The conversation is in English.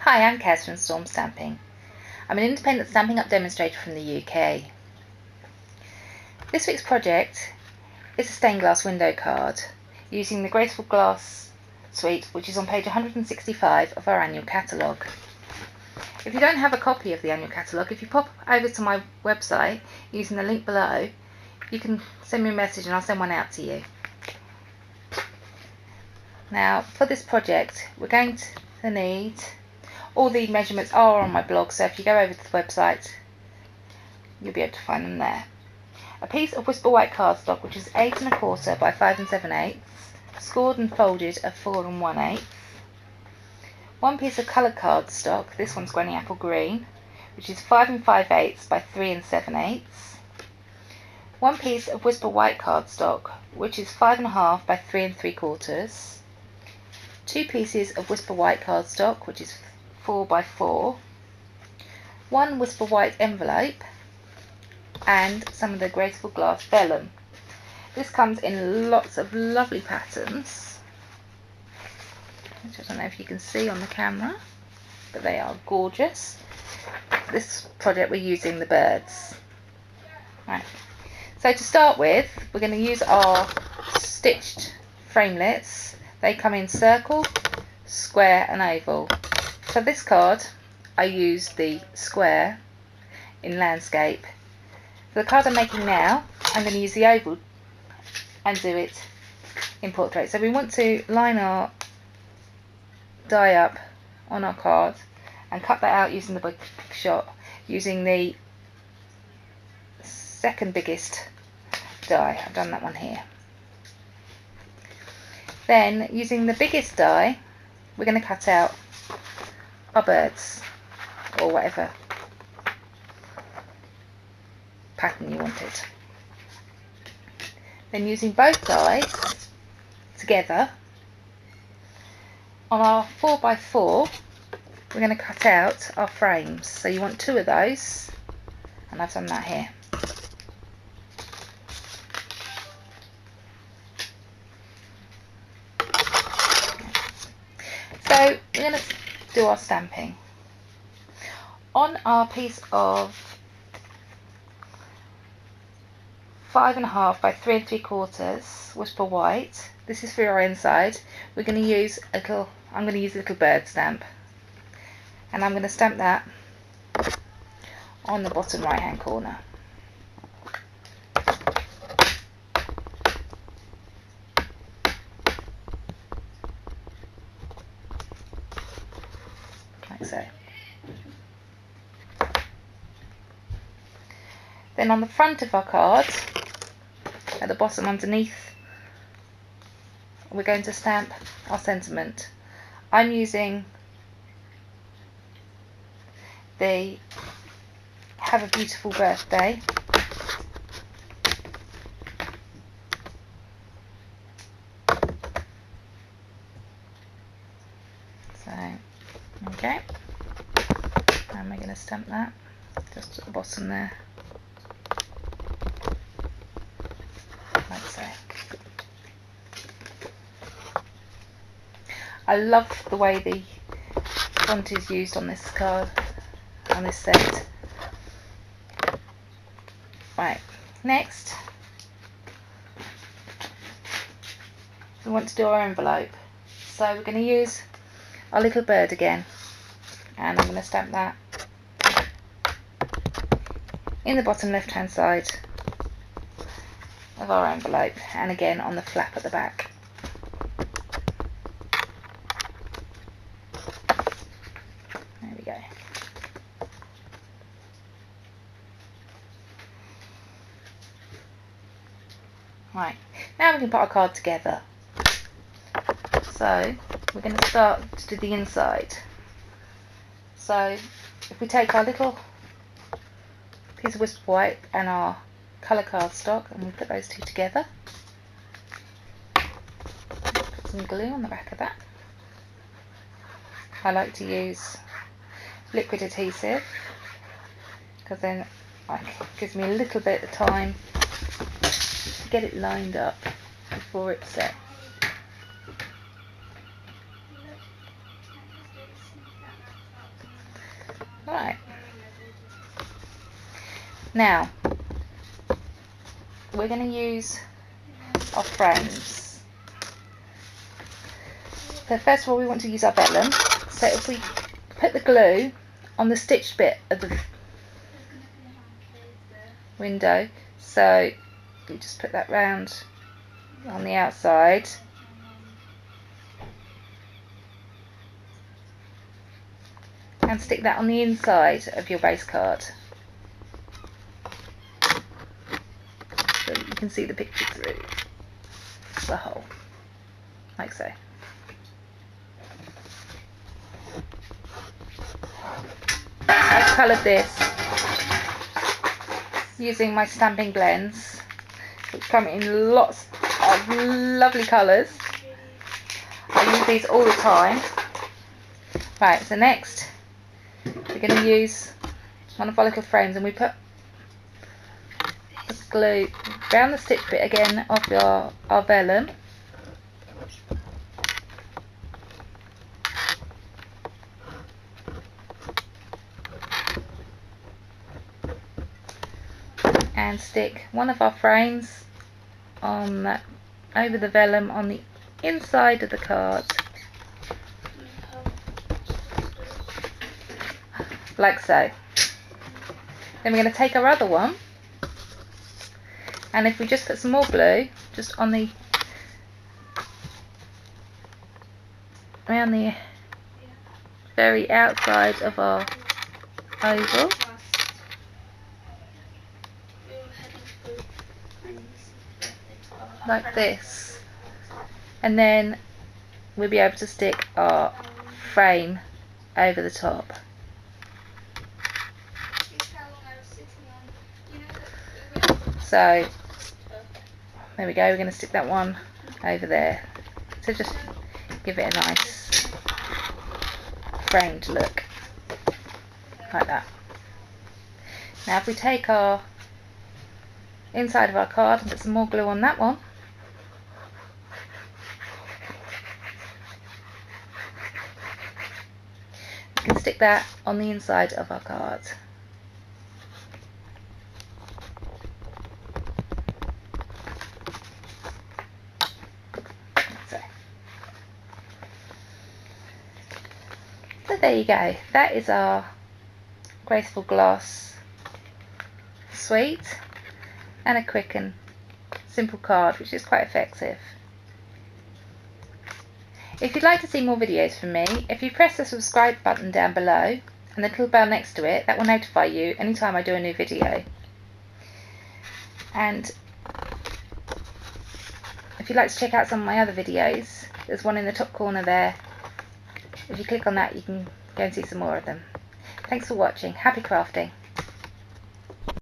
Hi, I'm Kaz from Storm Stamping. I'm an independent Stampin' Up demonstrator from the UK. This week's project is a stained glass window card using the Graceful glass suite, which is on page 165 of our annual catalogue. If you don't have a copy of the annual catalogue, if you pop over to my website using the link below, you can send me a message and I'll send one out to you. Now, for this project, we're going to need, all the measurements are on my blog, so if you go over to the website, you'll be able to find them there. A piece of Whisper White cardstock, which is 8 1/4 by 5 7/8, scored and folded at 4 1/8. One piece of coloured cardstock, this one's Granny Apple Green, which is 5 5/8 by 3 7/8. One piece of Whisper White cardstock, which is 5 1/2 by 3 3/4. Two pieces of Whisper White cardstock, which is 4 by 4. One Whisper White envelope, and some of the Graceful glass vellum. This comes in lots of lovely patterns, which I don't know if you can see on the camera, but they are gorgeous. For this project we're using the birds. Right. So to start with, we're going to use our stitched framelits. They come in circle, square and oval. For this card I used the square in landscape. For the card I'm making now, I'm going to use the oval and do it in portrait. So we want to line our die up on our card and cut that out using the big shot, using the second biggest die. I've done that one here. Then, using the biggest die, we're going to cut out our birds, or whatever pattern you wanted. Then, using both dies together, on our 4 by 4, we're going to cut out our frames. So you want 2 of those, and I've done that here. So we're going to do our stamping. On our piece of 5 1/2 by 3 3/4 Whisper White, this is for our inside, we're going to use a little, I'm going to use a little bird stamp, and I'm going to stamp that on the bottom right hand corner. Like so. Then on the front of our card, at the bottom underneath, we're going to stamp our sentiment. I'm using the Have a Beautiful Birthday. So, okay, and we're going to stamp that just at the bottom there. Like so. I love the way the font is used on this card, on this set. Right, next we want to do our envelope. So we're going to use our little bird again, and I'm going to stamp that in the bottom left hand side of our envelope, and again on the flap at the back. There we go. Right, now we can put our card together. So we're going to start to do the inside. So if we take our little piece of Whisper White and our colour cardstock, and we put those two together. Put some glue on the back of that. I like to use liquid adhesive because then it gives me a little bit of time to get it lined up before it's set. Right. Now, we're going to use our frames. So first of all, we want to use our vellum. So if we put the glue on the stitched bit of the window, so you just put that round on the outside. And stick that on the inside of your base card, so that you can see the picture through the hole, like so. I've coloured this using my stamping blends, which come in lots of lovely colours. I use these all the time. Right, so next we're going to use one of our little frames, and we put the glue around the stitch bit again of our vellum. And stick one of our frames on over the vellum on the inside of the card, like so. Then we're going to take our other one, and if we just put some more glue just on the around the very outside of our oval, like this, and then we'll be able to stick our frame over the top. So there we go, we're going to stick that one over there to just give it a nice framed look, like that. Now if we take our inside of our card and put some more glue on that one, we can stick that on the inside of our card. So there you go, that is our Graceful Gloss suite, and a quick and simple card which is quite effective. If you'd like to see more videos from me, if you press the subscribe button down below and the little bell next to it, that will notify you anytime I do a new video. And if you'd like to check out some of my other videos, there's one in the top corner there. If you click on that, you can go and see some more of them. Thanks for watching. Happy crafting.